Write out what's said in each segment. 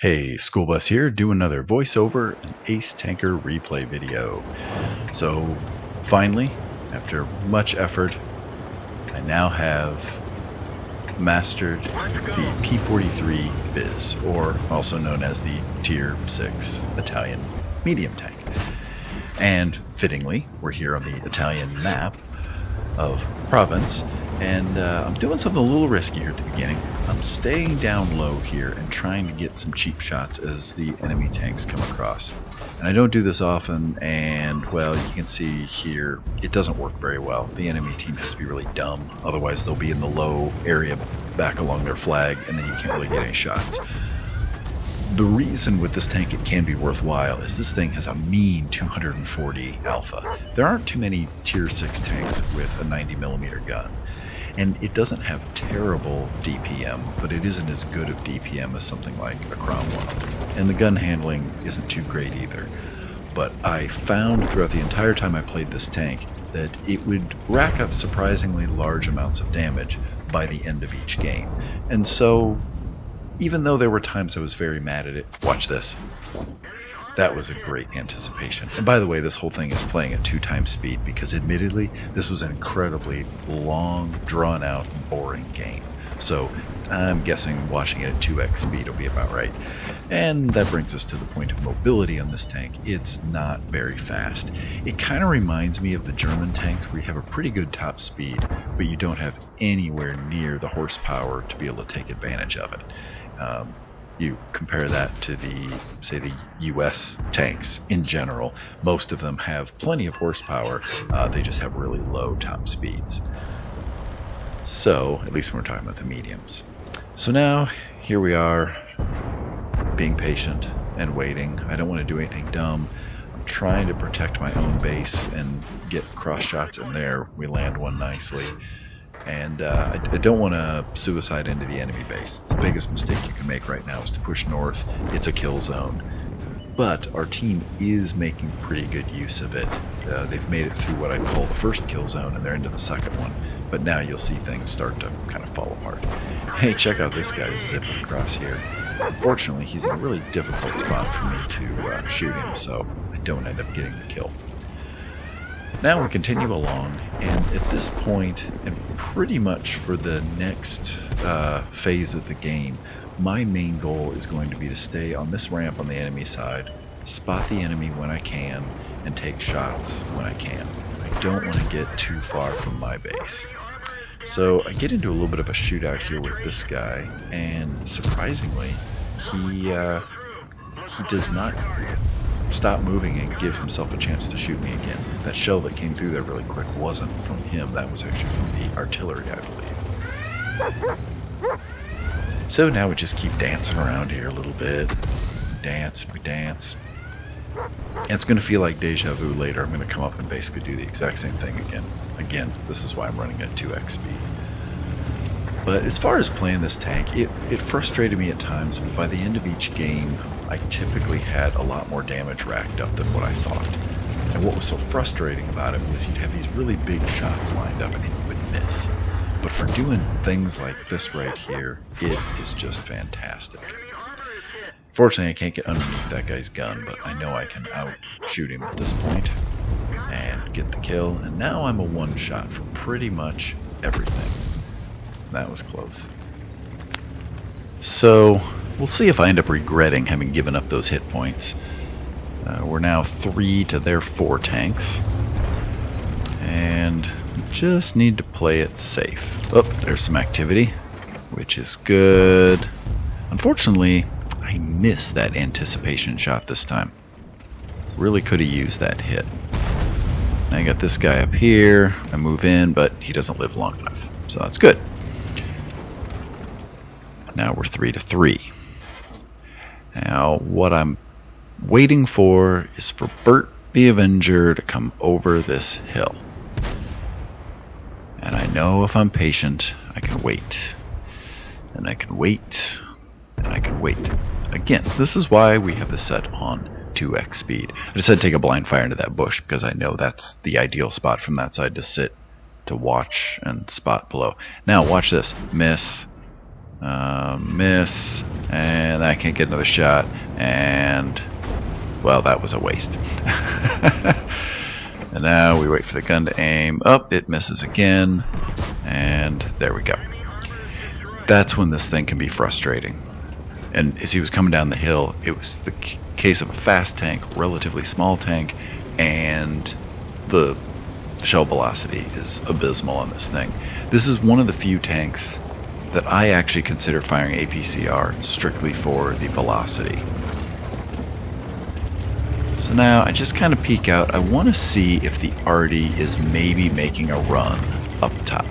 Hey, School Bus here, do another voiceover and Ace Tanker replay video. So, finally, after much effort, I now have mastered the P43bis, or also known as the Tier 6 Italian medium tank. And fittingly, we're here on the Italian map of Provence, and I'm doing something a little risky here at the beginning. I'm staying down low here and trying to get some cheap shots as the enemy tanks come across. And I don't do this often, and well, you can see here, it doesn't work very well. The enemy team has to be really dumb, otherwise they'll be in the low area back along their flag, and then you can't really get any shots. The reason with this tank it can be worthwhile is this thing has a mean 240 alpha. There aren't too many tier 6 tanks with a 90mm gun. And it doesn't have terrible DPM, but it isn't as good of DPM as something like a Cromwell. And the gun handling isn't too great either. But I found throughout the entire time I played this tank that it would rack up surprisingly large amounts of damage by the end of each game. And so, even though there were times I was very mad at it, watch this. That was a great anticipation. And by the way, this whole thing is playing at 2x speed because admittedly, this was an incredibly long, drawn out, boring game. So I'm guessing watching it at 2x speed will be about right. And that brings us to the point of mobility on this tank. It's not very fast. It kind of reminds me of the German tanks where you have a pretty good top speed, but you don't have anywhere near the horsepower to be able to take advantage of it. You compare that to the, say, the US tanks in general. Most of them have plenty of horsepower, they just have really low top speeds. So, at least when we're talking about the mediums. So now, here we are, being patient and waiting. I don't want to do anything dumb. I'm trying to protect my own base and get cross shots in there. We land one nicely. And I don't want to suicide into the enemy base. It's the biggest mistake you can make right now is to push north. It's a kill zone. But our team is making pretty good use of it. They've made it through what I'd call the first kill zone, and they're into the second one. But now you'll see things start to kind of fall apart. Hey, check out this guy zipping across here. Unfortunately, he's in a really difficult spot for me to shoot him, so I don't end up getting the kill. Now we continue along, and at this point, and pretty much for the next phase of the game, my main goal is going to be to stay on this ramp on the enemy side, spot the enemy when I can, and take shots when I can. I don't want to get too far from my base. So I get into a little bit of a shootout here with this guy, and surprisingly, he does not stop moving and give himself a chance to shoot me again. That shell that came through there really quick wasn't from him, that was actually from the artillery, I believe. So now we just keep dancing around here a little bit. We dance. And it's going to feel like deja vu later. I'm going to come up and basically do the exact same thing again. Again, this is why I'm running at 2x speed. But as far as playing this tank, it frustrated me at times, but by the end of each game, I typically had a lot more damage racked up than what I thought. And what was so frustrating about it was you'd have these really big shots lined up and you would miss. But for doing things like this right here, it is just fantastic. Fortunately, I can't get underneath that guy's gun, but I know I can outshoot him at this point and get the kill. And now I'm a one-shot for pretty much everything. That was close. So we'll see if I end up regretting having given up those hit points. We're now 3 to their 4 tanks. And just need to play it safe. Oh, there's some activity, which is good. Unfortunately, I missed that anticipation shot this time. Really could have used that hit. Now I got this guy up here. I move in, but he doesn't live long enough. So that's good. Now we're 3 to 3. Now what I'm waiting for is for Bert the Avenger to come over this hill. And I know if I'm patient, I can wait. And I can wait. And I can wait. Again, this is why we have this set on 2x speed. I just had to take a blind fire into that bush because I know that's the ideal spot from that side to sit, to watch and spot below. Now watch this. Miss. Miss, and I can't get another shot, and well, that was a waste. And now we wait for the gun to aim up. It misses again, and there we go. That's when this thing can be frustrating. And as he was coming down the hill, it was the case of a fast tank, relatively small tank, and the shell velocity is abysmal on this thing. This is one of the few tanks that I actually consider firing APCR strictly for the velocity. So now I just kind of peek out. I want to see if the Artie is maybe making a run up top.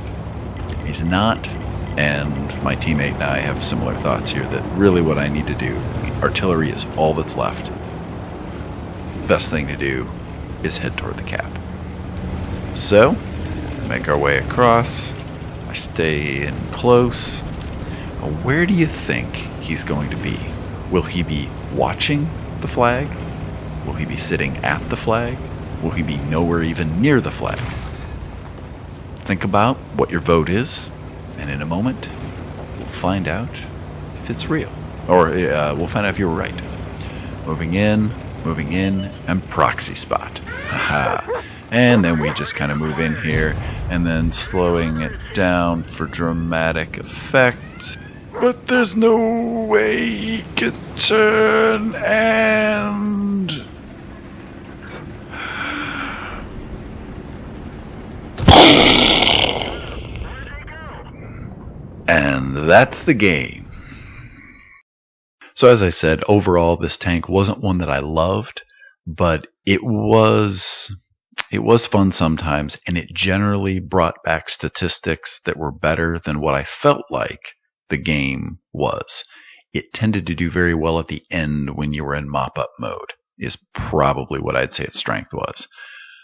He's not, and my teammate and I have similar thoughts here that really what I need to do, artillery is all that's left. Best thing to do is head toward the cap. So, make our way across. I stay in close. Where do you think he's going to be? Will he be watching the flag? Will he be sitting at the flag? Will he be nowhere even near the flag? Think about what your vote is, and in a moment, we'll find out if it's real. Or we'll find out if you were right. Moving in, and proxy spot. Haha. And then we just kind of move in here, and then slowing it down for dramatic effect. But there's no way he can turn, and... and that's the game. So as I said, overall this tank wasn't one that I loved, but it was fun sometimes, and it generally brought back statistics that were better than what I felt like the game was. It tended to do very well at the end when you were in mop-up mode, is probably what I'd say its strength was.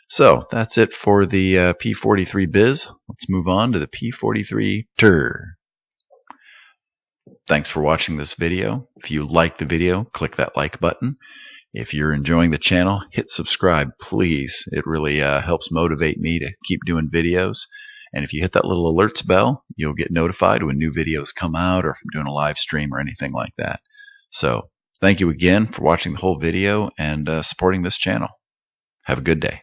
So that's it for the P43bis. Let's move on to the P43tur. Thanks for watching this video. If you like the video, click that like button. If you're enjoying the channel, hit subscribe, please. It really helps motivate me to keep doing videos. And if you hit that little alerts bell, you'll get notified when new videos come out, or if I'm doing a live stream or anything like that. So thank you again for watching the whole video and supporting this channel. Have a good day.